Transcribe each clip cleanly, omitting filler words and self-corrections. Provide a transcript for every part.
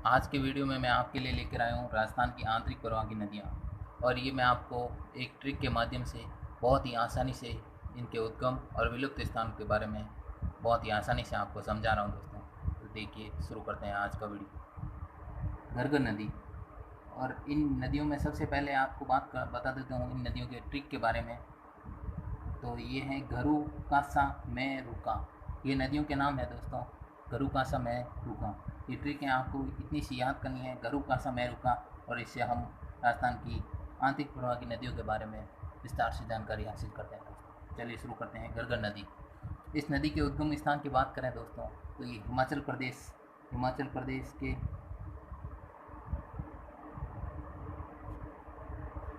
आज के वीडियो में मैं आपके लिए लेकर आया हूँ राजस्थान की आंतरिक प्रवाह की नदियाँ। और ये मैं आपको एक ट्रिक के माध्यम से बहुत ही आसानी से इनके उद्गम और विलुप्त स्थान के बारे में बहुत ही आसानी से आपको समझा रहा हूँ दोस्तों। तो देखिए, शुरू करते हैं आज का वीडियो। घर्घर नदी। और इन नदियों में सबसे पहले आपको बता देता हूँ इन नदियों के ट्रिक के बारे में। तो ये है घरू, कासा, मैं, रुका। ये नदियों के नाम है दोस्तों। घरू, कासा, मैं, रुका। ये ट्रिक है, आपको इतनी सी याद करनी है, घरू, कासा, मैं, रुका। और इससे हम राजस्थान की आंतरिक प्रवाह की नदियों के बारे में विस्तार से जानकारी हासिल करते हैं दोस्तों। चलिए शुरू करते हैं। घर्घर नदी। इस नदी के उद्गम स्थान की बात करें दोस्तों, तो ये हिमाचल प्रदेश के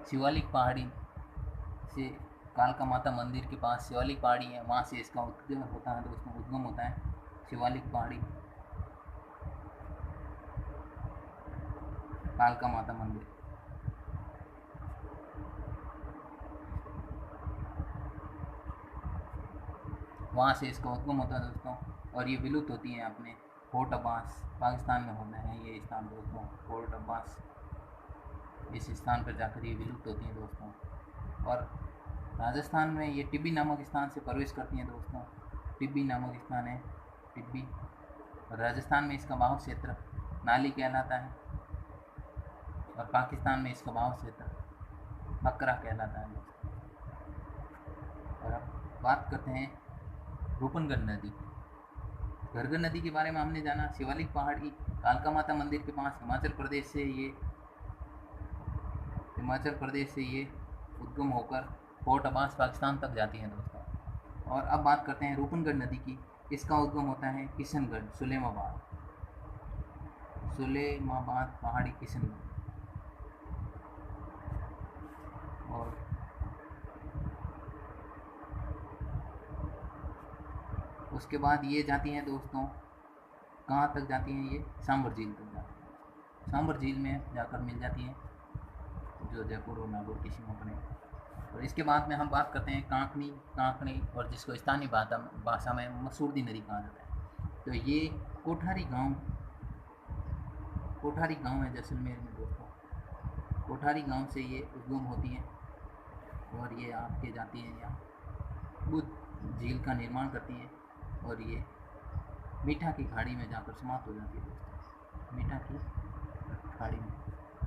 शिवालिक पहाड़ी से, कालका माता मंदिर के पास शिवालिक पहाड़ी है, वहाँ से इसका उद्गम होता है दोस्तों। उद्गम होता है शिवालिक पहाड़ी, कालका माता मंदिर। वहाँ से इसका उद्गम होता है दोस्तों। और ये विलुप्त होती है अपने फोर्ट अब्बास, पाकिस्तान में होता है ये स्थान दोस्तों। फोर्ट अब्बास, इस स्थान पर जाकर ये विलुप्त होती हैं दोस्तों। और राजस्थान में ये टिब्बी नामक स्थान से प्रवेश करती हैं दोस्तों। टिब्बी नामक स्थान है, टिब्बी। राजस्थान में इसका बहाव क्षेत्र नाली कहलाता है, और पाकिस्तान में इसका बहाव क्षेत्र अकरा कहलाता है दोस्तों। और अब बात करते हैं रूपनगढ़ नदी। घर्घर नदी के बारे में हमने जाना। शिवालिक पहाड़ी, कालका माता मंदिर के पास, हिमाचल प्रदेश से ये उद्गम होकर फोर्ट अब्बास पाकिस्तान तक जाती हैं दोस्तों। और अब बात करते हैं रूपनगढ़ नदी की। इसका उद्गम होता है किशनगढ़, सुलेमाबाद पहाड़ी, किशनगढ़। और उसके बाद ये जाती हैं दोस्तों, कहाँ तक जाती हैं ये? सांभर झील तक जाती हैं। सांभर झील में जाकर मिल जाती हैं, जो जयपुर और नागौर की सीमा पर है। और इसके बाद में हम बात करते हैं कांकणी, और जिसको स्थानीय भाषा में मसूरदी नदी कहा जाता है। तो ये कोठारी गांव है जैसलमेर में दोस्तों। कोठारी गांव से ये उद्गम होती है, और ये आपके जाती है यहाँ बुद्ध झील का निर्माण करती है, और ये मीठा की खाड़ी में जाकर समाप्त हो जाती है दोस्तों। मीठा की खाड़ी में,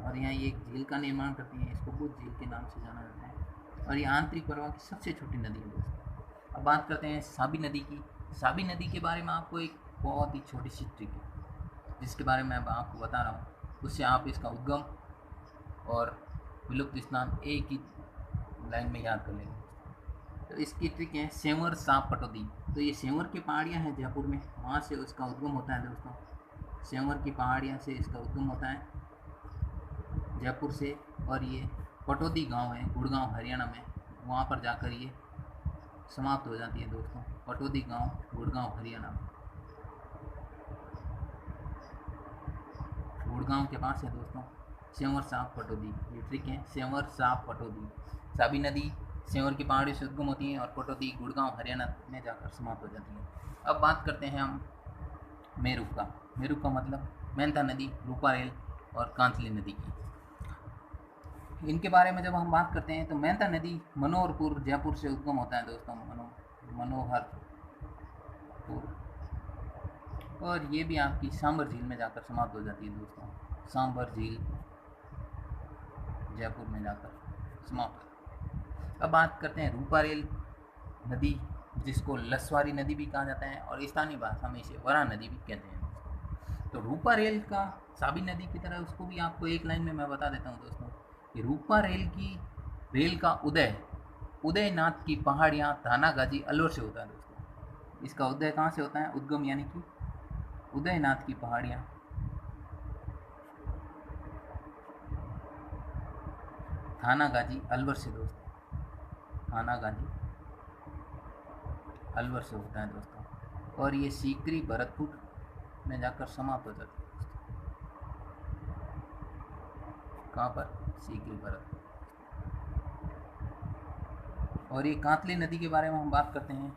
और यहाँ ये एक झील का निर्माण करती है, इसको बुद्ध झील के नाम से जाना जाता है। और ये आंतरिक प्रवाह की सबसे छोटी नदी है दोस्तों। अब बात करते हैं साबी नदी की। साबी नदी के बारे में आपको एक बहुत ही छोटी सी ट्रिक है, जिसके बारे में मैं आपको बता रहा हूँ। उससे आप इसका उद्गम और विलुप्त स्थान एक ही लाइन में याद कर लेंगे। तो इसकी ट्रिक है सेंवर, सांप, पटौदी। तो ये सेंवर की पहाड़ियाँ हैं जयपुर में, वहाँ से उसका उद्गम होता है दोस्तों। सेंवर की पहाड़ियाँ से इसका उद्गम होता है जयपुर से। और ये पटौदी गांव है, गुड़गांव हरियाणा में, वहाँ पर जाकर ये समाप्त हो जाती है दोस्तों। पटौदी गांव, गुड़गांव हरियाणा में, गुड़गांव के पास है दोस्तों सेंवर, सांप, पटौदी। ये ट्रिक है सेंवर, सांप, पटौदी। साबी नदी सेंवर की पहाड़ी से उद्गम होती है, और पटौदी गुड़गांव हरियाणा में जाकर समाप्त हो जाती है। अब बात करते हैं हम मेरुक का। मेरुक का मतलब मेंथा नदी, रूपारेल और कांतली नदी की। इनके बारे में जब हम बात करते हैं, तो मेंथा नदी मनोहरपुर, जयपुर से उद्गम होता है दोस्तों। मनोहरपुर। और ये भी आपकी सांभर झील में जाकर समाप्त हो जाती है दोस्तों। सांभर झील जयपुर में जाकर समाप्त। अब बात करते हैं रूपारेल नदी, जिसको लसवारी नदी भी कहा जाता है, और स्थानीय भाषा में इसे वरा नदी भी कहते हैं दोस्तों। तो रूपारेल का साबी नदी की तरह उसको भी आपको एक लाइन में मैं बता देता हूँ दोस्तों, कि रूपारेल की रेल का उदयनाथ की पहाड़ियाँ, थानागाजी, अलवर से होता है दोस्तों। इसका उदय कहाँ से होता है? उद्गम, यानी कि उदयनाथ की पहाड़ियाँ थानागाजी, अलवर से दोस्तों। थानागाजी, अलवर से होता है दोस्तों। और ये सीकरी, भरतपुर में जाकर समाप्त हो जाती है दोस्तों। कहाँ पर? सीकरी, भरतपुर। और ये कांतली नदी के बारे में हम बात करते हैं,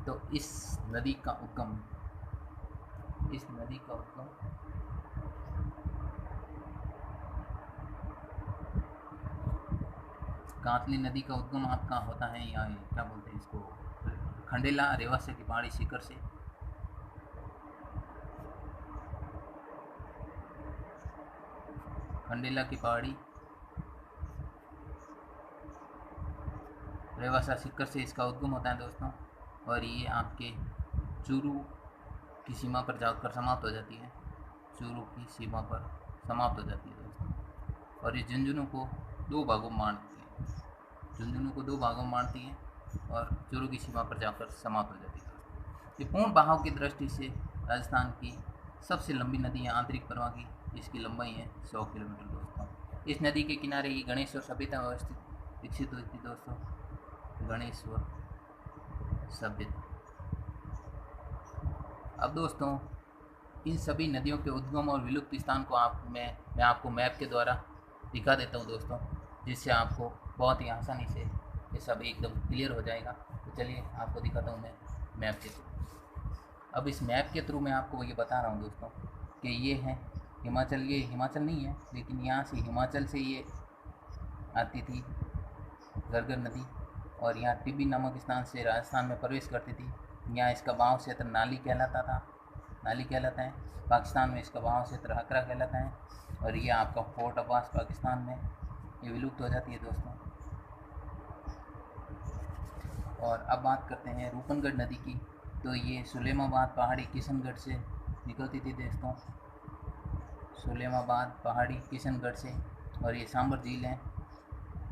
तो इस नदी का उद्गम कांतली नदी का उद्गम आपका होता है या क्या बोलते हैं इसको, खंडेला रेवासा की पहाड़ी शिखर से। खंडेला की पहाड़ी रेवासा शिखर से इसका उद्गम होता है दोस्तों, और ये आपके चूरू की सीमा पर जाकर समाप्त हो जाती है। चूरू की सीमा पर समाप्त हो जाती है दोस्तों, और ये झुंझुनू को दो भागों में बांटती है। झुंझुनू को दो भागों में बांटती है और चूरू की सीमा पर जाकर समाप्त हो जाती है दोस्तों। ये पूर्ण बहाव की दृष्टि से राजस्थान की सबसे लंबी नदी है आंतरिक प्रवाह की, इसकी लंबाई है 100 किलोमीटर दोस्तों। इस नदी के किनारे ही गणेश्वर सभ्यता व्यवस्थित विकसित हुई थी दोस्तों, गणेश्वर सभ्यता। अब दोस्तों इन सभी नदियों के उद्गम और विलुप्त स्थान को मैं आपको मैप के द्वारा दिखा देता हूँ दोस्तों, जिससे आपको बहुत ही आसानी से ये सब एकदम क्लियर हो जाएगा। तो चलिए आपको दिखाता हूँ मैं मैप के थ्रू। अब इस मैप के थ्रू मैं आपको ये बता रहा हूँ दोस्तों कि ये है हिमाचल। ये हिमाचल नहीं है, लेकिन यहाँ से हिमाचल से ये आती थी गरगर नदी, और यहाँ टिब्बी नामक स्थान से राजस्थान में प्रवेश करती थी। यहाँ इसका बहाव क्षेत्र नाली कहलाता था, नाली कहलाता है। पाकिस्तान में इसका बहाव क्षेत्र हकरा कहलाता है, और ये आपका फोर्ट अब्बास पाकिस्तान में ये विलुप्त हो जाती है दोस्तों। और अब बात करते हैं रूपनगढ़ नदी की। तो ये सुलेमाबाद पहाड़ी किशनगढ़ से निकलती थी दोस्तों, सुलेमाबाद पहाड़ी किशनगढ़ से, और ये सांबर झील है,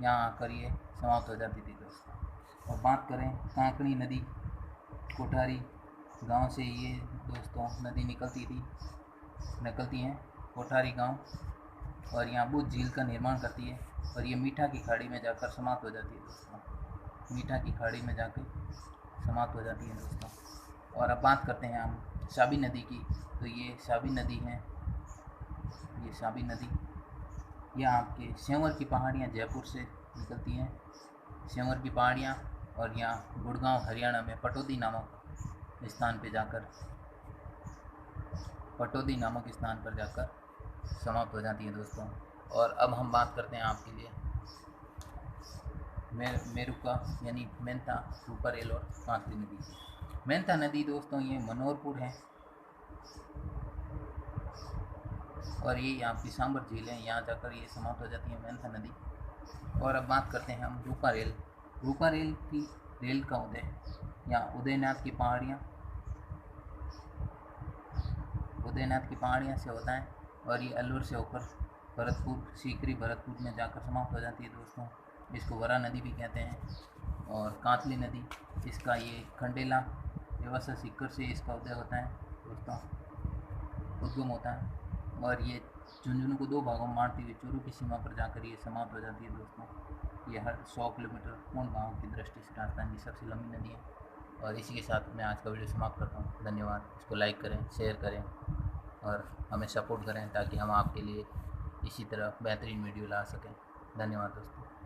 यहाँ आकर ये समाप्त हो जाती थी दोस्तों। और बात करें कांकड़ी नदी, कोठारी गांव से ये दोस्तों नदी निकलती हैं कोठारी गांव, और यहाँ बुद्ध झील का निर्माण करती है, और ये मीठा की खाड़ी में जाकर समाप्त हो जाती है दोस्तों, मीठा की खाड़ी में जाकर समाप्त हो जाती है दोस्तों। और अब बात करते हैं हम साबी नदी की। तो ये साबी नदी है, ये साबी नदी, यह आपके सेंवर की पहाड़ियाँ जयपुर से निकलती हैं, सेंवर की पहाड़ियाँ, और यहाँ गुड़गांव हरियाणा में पटौदी नामक स्थान पर जाकर समाप्त हो जाती है दोस्तों। और अब हम बात करते हैं आपके लिए मेरुका यानी मेंथा, रूपा रेल और कांकरी नदी की। मेंथा नदी दोस्तों ये मनोहरपुर है, और ये आपकी सांबर झील है, यहाँ जाकर ये समाप्त हो जाती है मेंथा नदी। और अब बात करते हैं हम रूपा रेल। रूपा रेल की रेल का उदय यहाँ उदयनाथ की पहाड़ियाँ से होता है, और ये अलवर से होकर भरतपुर, सीकरी भरतपुर में जाकर समाप्त हो जाती है दोस्तों, जिसको वरा नदी भी कहते हैं। और कांतली नदी, इसका ये खंडेला रेवासा शिखर से इसका उदय होता है दोस्तों, उद्गम होता है, और ये झुंझुनू को दो भागों में बांटती हुई चूरू की सीमा पर जाकर ये समाप्त हो जाती है दोस्तों। ये हर 100 किलोमीटर पूर्ण बहाव की दृष्टि से राजस्थान की सबसे लंबी नदी है। और इसी के साथ मैं आज का वीडियो समाप्त करता हूँ। धन्यवाद। इसको लाइक करें, शेयर करें और हमें सपोर्ट करें, ताकि हम आपके लिए इसी तरह बेहतरीन वीडियो ला सकें। धन्यवाद दोस्तों।